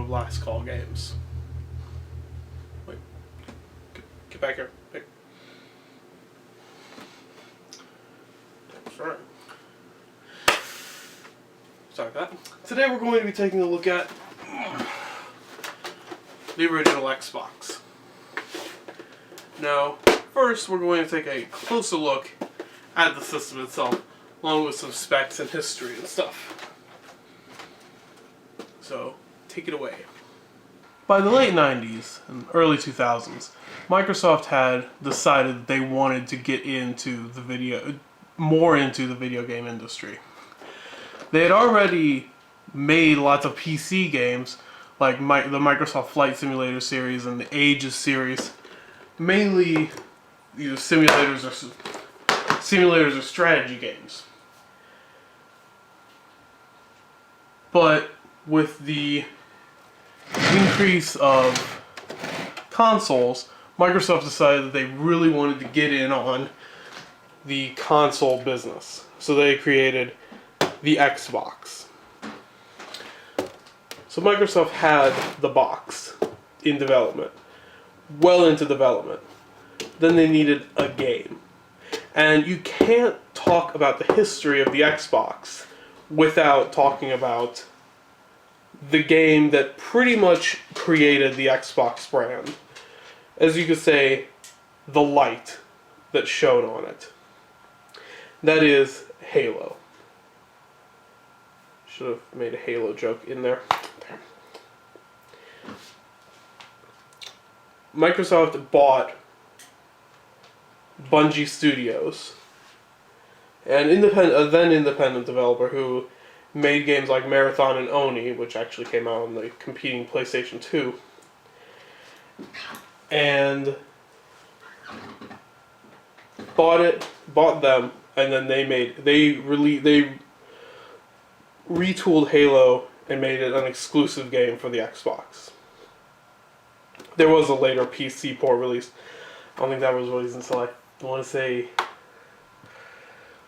of last call games. Wait, get back here. Wait. Sorry. Sorry about that. Today we're going to be taking a look at the original Xbox. Now, first we're going to take a closer look at the system itself, along with some specs and history and stuff. So, take it away. By the late 90s and early 2000s, Microsoft had decided that they wanted to get into more into the video game industry. They had already made lots of PC games, like the Microsoft Flight Simulator series and the Ages series, mainly simulators or strategy games. But with the increase of consoles, Microsoft decided that they really wanted to get in on the console business. So they created the Xbox. So Microsoft had the box in development, well into development. Then they needed a game. And you can't talk about the history of the Xbox without talking about the game that pretty much created the Xbox brand. As you could say, the light that shone on it. That is Halo. Should have made a Halo joke in there. Microsoft bought Bungie Studios, an independent developer who made games like Marathon and Oni, which actually came out on the competing PlayStation 2, and bought them, and then they retooled Halo and made it an exclusive game for the Xbox. There was a later PC port release. I don't think that was released until I want to say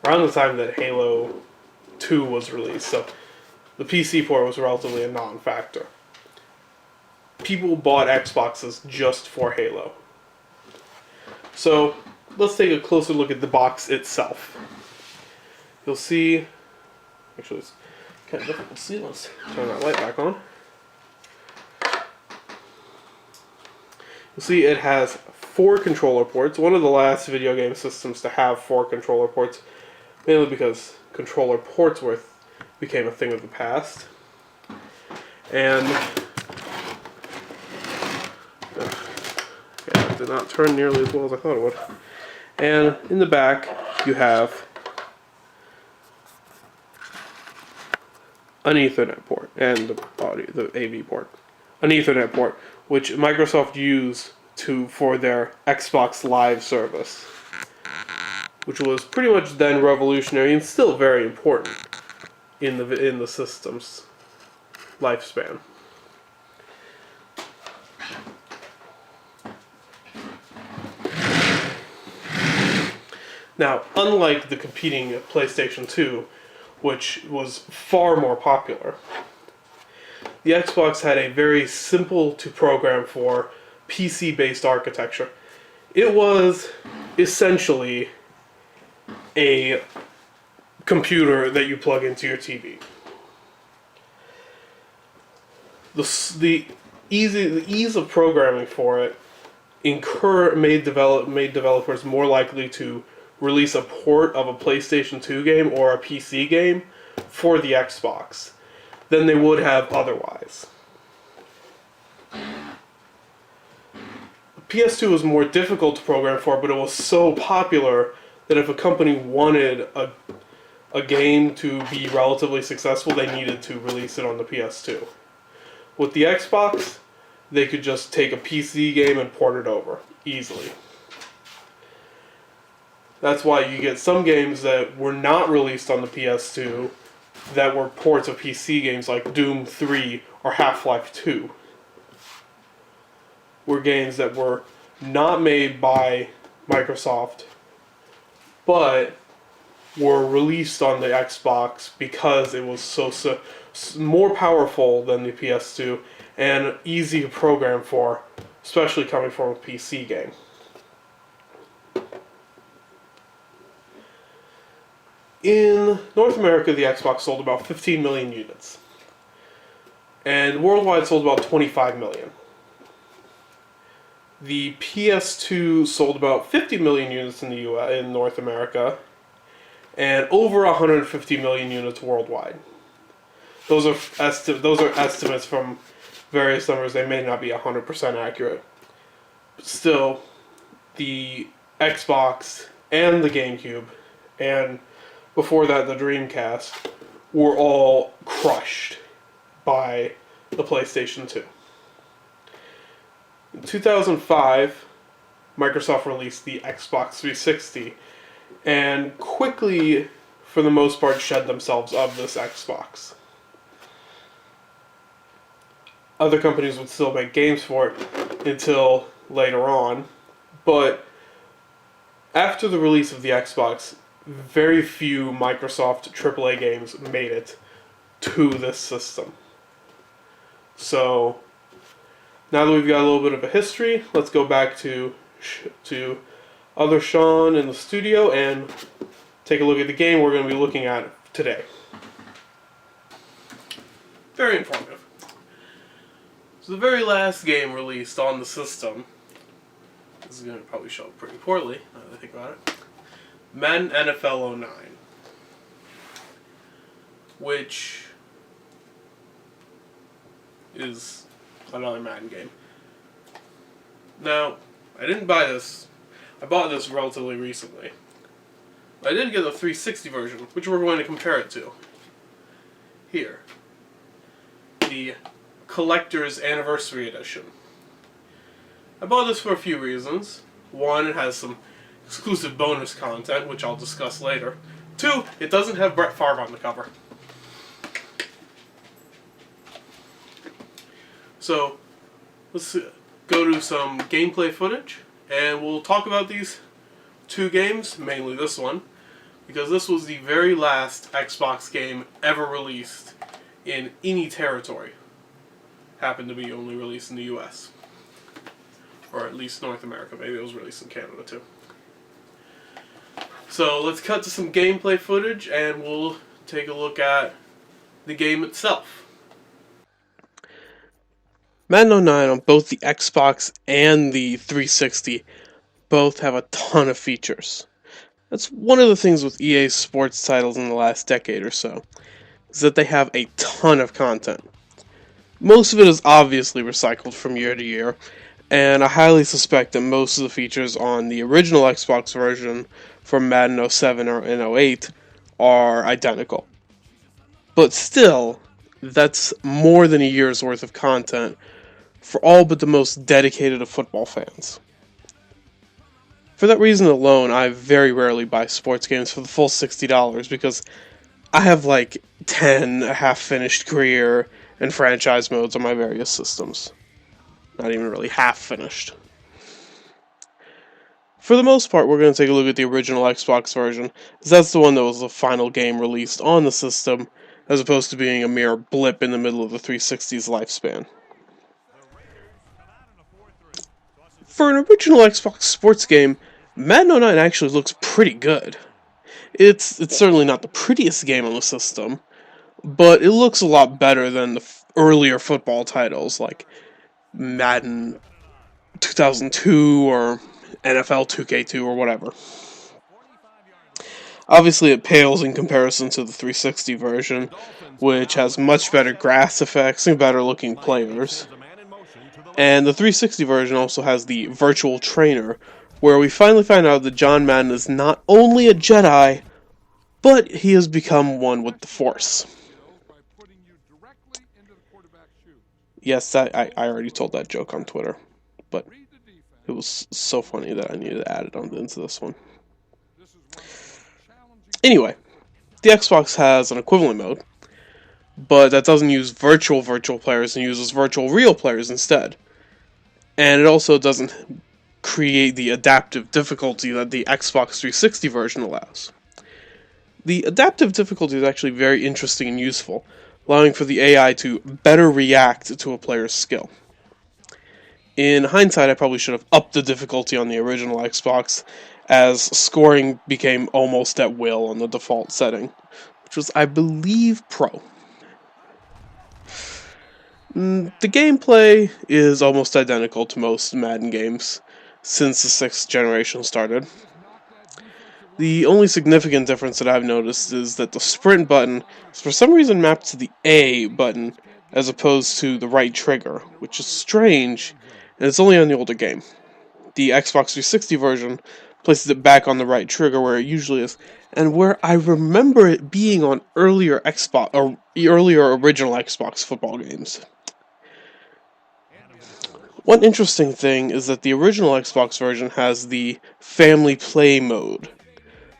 around the time that Halo 2 was released. So the PC port was relatively a non-factor. People bought Xboxes just for Halo. So let's take a closer look at the box itself. You'll see, actually it's kind of difficult to see. Let's turn that light back on. You'll see it has 4 controller ports. One of the last video game systems to have 4 controller ports, mainly because controller ports became a thing of the past. And it did not turn nearly as well as I thought it would. And in the back, you have an Ethernet port and the AV port. An Ethernet port, which Microsoft used for their Xbox Live service, which was pretty much then revolutionary and still very important in the system's lifespan. Now, unlike the competing PlayStation 2, which was far more popular, the Xbox had a very simple to program for PC-based architecture. It was essentially a computer that you plug into your TV. The ease of programming for it made developers more likely to release a port of a PlayStation 2 game or a PC game for the Xbox than they would have otherwise. The PS2 was more difficult to program for, but it was so popular that if a company wanted a game to be relatively successful, they needed to release it on the PS2. With the Xbox, they could just take a PC game and port it over easily. That's why you get some games that were not released on the PS2 that were ports of PC games like Doom 3 or Half-Life 2. Were games that were not made by Microsoft, but were released on the Xbox because it was so more powerful than the PS2 and easy to program for, especially coming from a PC game. In North America, the Xbox sold about 15 million units, and worldwide sold about 25 million. The PS2 sold about 50 million units in the US, in North America, and over 150 million units worldwide. Those are estimates from various numbers. They may not be 100% accurate. But still, the Xbox and the GameCube, and before that the Dreamcast, were all crushed by the PlayStation 2. In 2005, Microsoft released the Xbox 360 and quickly, for the most part, shed themselves of this Xbox. Other companies would still make games for it until later on, but after the release of the Xbox, very few Microsoft AAA games made it to this system. So, now that we've got a little bit of a history, let's go back to other Sean in the studio and take a look at the game we're going to be looking at today. Very informative. So the very last game released on the system, this is going to probably show up pretty poorly now that I think about it, Madden NFL 09, which is another Madden game. Now, I didn't buy this. I bought this relatively recently. I did get the 360 version, which we're going to compare it to. Here. The Collector's Anniversary Edition. I bought this for a few reasons. One, it has some exclusive bonus content, which I'll discuss later. Two, it doesn't have Brett Favre on the cover. So, let's go to some gameplay footage, and we'll talk about these two games, mainly this one, because this was the very last Xbox game ever released in any territory. Happened to be only released in the US. Or at least North America. Maybe it was released in Canada too. So let's cut to some gameplay footage and we'll take a look at the game itself. Madden 09 on both the Xbox and the 360 both have a ton of features. That's one of the things with EA sports titles in the last decade or so, is that they have a ton of content. Most of it is obviously recycled from year to year, and I highly suspect that most of the features on the original Xbox version from Madden 07 and 08 are identical. But still, that's more than a year's worth of content for all but the most dedicated of football fans. For that reason alone, I very rarely buy sports games for the full $60 because I have like 10 half-finished career and franchise modes on my various systems. Not even really half-finished. For the most part, we're going to take a look at the original Xbox version, as that's the one that was the final game released on the system, as opposed to being a mere blip in the middle of the 360's lifespan. For an original Xbox sports game, Madden 09 actually looks pretty good. It's certainly not the prettiest game on the system, but it looks a lot better than the earlier football titles like Madden 2002 or NFL 2K2 or whatever. Obviously it pales in comparison to the 360 version, which has much better grass effects and better looking players. And the 360 version also has the virtual trainer, where we finally find out that John Madden is not only a Jedi, but he has become one with the Force. Yes, I already told that joke on Twitter, but it was so funny that I needed to add it into this one. Anyway, the Xbox has an equivalent mode, but that doesn't use virtual players and uses virtual real players instead. And it also doesn't create the adaptive difficulty that the Xbox 360 version allows. The adaptive difficulty is actually very interesting and useful, allowing for the AI to better react to a player's skill. In hindsight, I probably should have upped the difficulty on the original Xbox, as scoring became almost at will on the default setting, which was, I believe, Pro. The gameplay is almost identical to most Madden games since the 6th generation started. The only significant difference that I've noticed is that the sprint button is for some reason mapped to the A button as opposed to the right trigger, which is strange, and it's only on the older game. The Xbox 360 version places it back on the right trigger where it usually is, and where I remember it being on earlier original Xbox football games. One interesting thing is that the original Xbox version has the Family Play mode,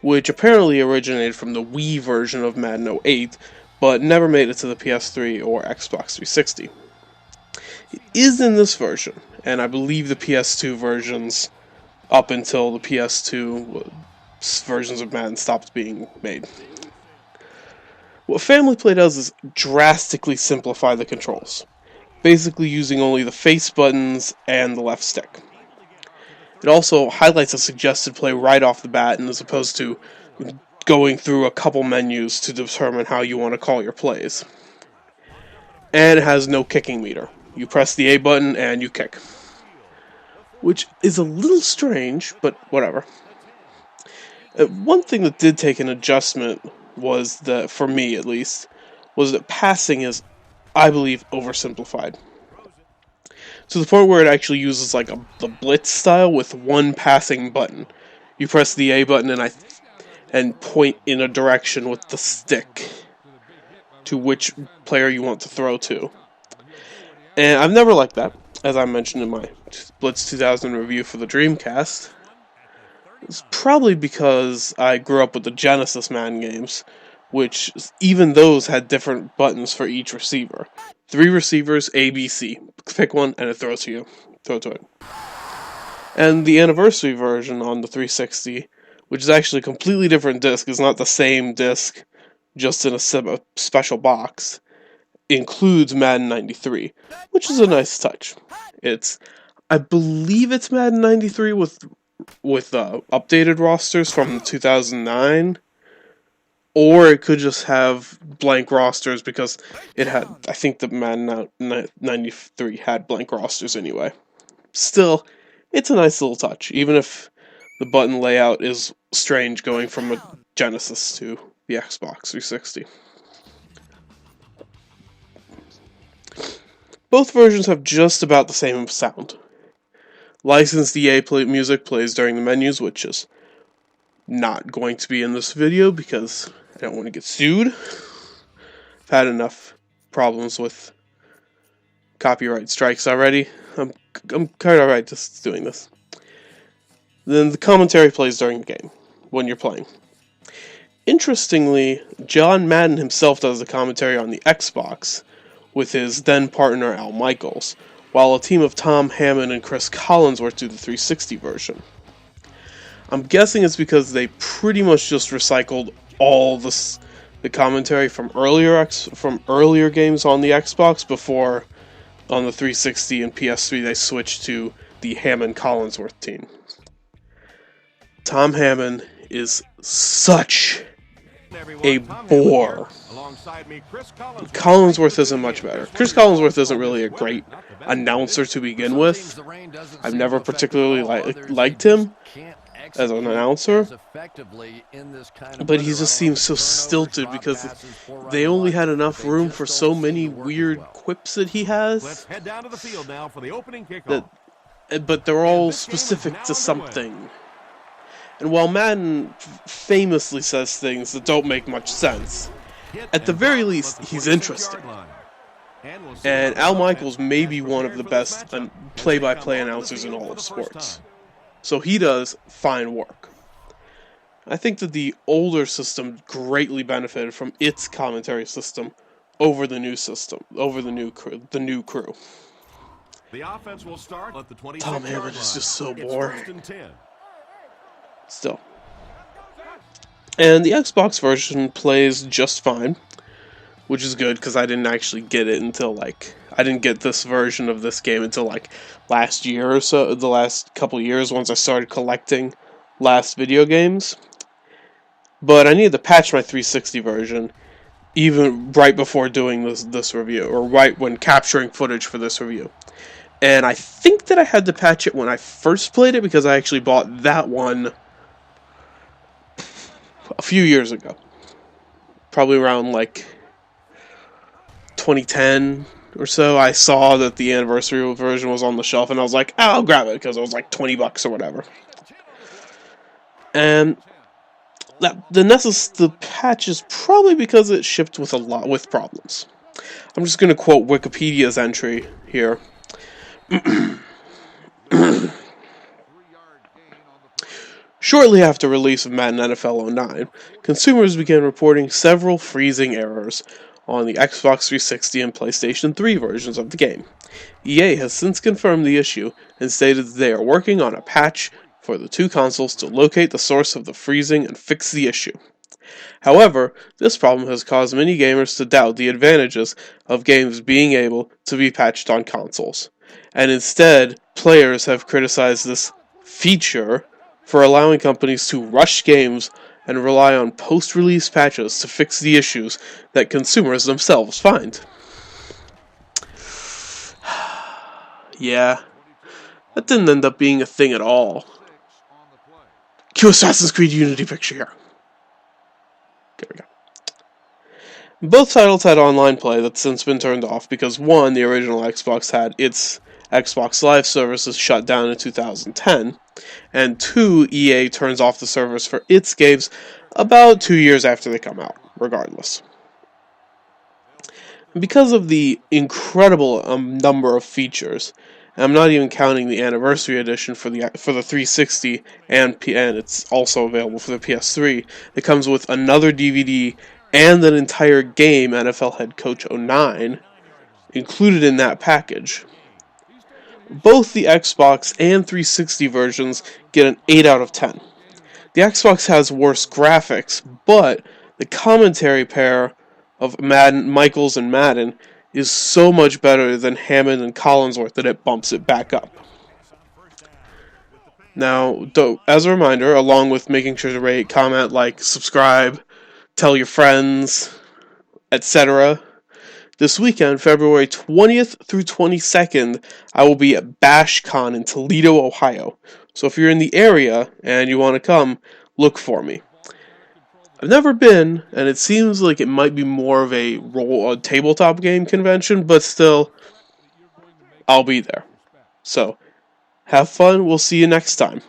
which apparently originated from the Wii version of Madden 08, but never made it to the PS3 or Xbox 360. It is in this version, and I believe the PS2 versions, up until the PS2 versions of Madden stopped being made. What Family Play does is drastically simplify the controls, basically using only the face buttons and the left stick. It also highlights a suggested play right off the bat, and as opposed to going through a couple menus to determine how you want to call your plays. And it has no kicking meter. You press the A button and you kick. Which is a little strange, but whatever. One thing that did take an adjustment was that, for me at least, was that passing is, I believe, oversimplified. To the point where it actually uses like the blitz style with one passing button. You press the A button and point in a direction with the stick to which player you want to throw to. And I've never liked that, as I mentioned in my Blitz 2000 review for the Dreamcast. It's probably because I grew up with the Genesis Madden games, which even those had different buttons for each receiver. 3 receivers, A, B, C. Pick one, and it throws to you. Throw to it. And the anniversary version on the 360, which is actually a completely different disc, is not the same disc, just in a special box, includes Madden 93, which is a nice touch. I believe it's Madden 93 with updated rosters from 2009. Or it could just have blank rosters because it had, I think the Madden 93 had blank rosters anyway. Still, it's a nice little touch, even if the button layout is strange going from a Genesis to the Xbox 360. Both versions have just about the same sound. Licensed EA music plays during the menus, which is not going to be in this video because I don't want to get sued. I've had enough problems with copyright strikes already. I'm kind of alright just doing this. Then the commentary plays during the game, when you're playing. Interestingly, John Madden himself does the commentary on the Xbox with his then partner Al Michaels, while a team of Tom Hammond and Chris Collinsworth do the 360 version. I'm guessing it's because they pretty much just recycled all the commentary from earlier games on the Xbox before on the 360 and PS3 they switched to the Hammond-Collinsworth team. Tom Hammond is such a bore. Collinsworth isn't much better. Chris Collinsworth isn't really a great announcer to begin with. I've never particularly liked him as an announcer, but he just seems so stilted because they only had enough room for so many weird quips that he has. But they're all specific to something. And while Madden famously says things that don't make much sense, at the very least, he's interesting. And Al Michaels may be one of the best play-by-play announcers in all of sports. So he does fine work. I think that the older system greatly benefited from its commentary system over the new system, over the new crew. The offense will start at the 26-yard line. Tom Hammond is just so boring. Still. And the Xbox version plays just fine. which is good because I didn't actually get it until I didn't get this version of this game until last year or so, the last couple years once I started collecting last video games. But I needed to patch my 360 version even right before doing this review, or right when capturing footage for this review. And I think that I had to patch it when I first played it because I actually bought that one a few years ago. Probably around 2010 or so. I saw that the anniversary version was on the shelf and I was like, oh, I'll grab it because it was like $20 or whatever. And the patch is probably because it shipped with problems. I'm just going to quote Wikipedia's entry here. Shortly after release of Madden NFL 09, consumers began reporting several freezing errors on the Xbox 360 and PlayStation 3 versions of the game. EA has since confirmed the issue and stated that they are working on a patch for the two consoles to locate the source of the freezing and fix the issue. However, this problem has caused many gamers to doubt the advantages of games being able to be patched on consoles, and instead, players have criticized this feature for allowing companies to rush games and rely on post-release patches to fix the issues that consumers themselves find. Yeah, that didn't end up being a thing at all. Cue Assassin's Creed Unity picture here. There we go. Both titles had online play that's since been turned off because one, the original Xbox had its Xbox Live services shut down in 2010, and two, EA turns off the servers for its games about 2 years after they come out, regardless. Because of the incredible number of features, and I'm not even counting the anniversary edition for the 360 and it's also available for the PS3. It comes with another DVD and an entire game, NFL Head Coach 09, included in that package. Both the Xbox and 360 versions get an 8 out of 10. The Xbox has worse graphics, but the commentary pair of Michaels and Madden is so much better than Hammond and Collinsworth that it bumps it back up. Now, as a reminder, along with making sure to rate, comment, like, subscribe, tell your friends, etc., this weekend, February 20th through 22nd, I will be at BashCon in Toledo, Ohio. So if you're in the area and you want to come, look for me. I've never been, and it seems like it might be more of a tabletop game convention, but still, I'll be there. So, have fun. We'll see you next time.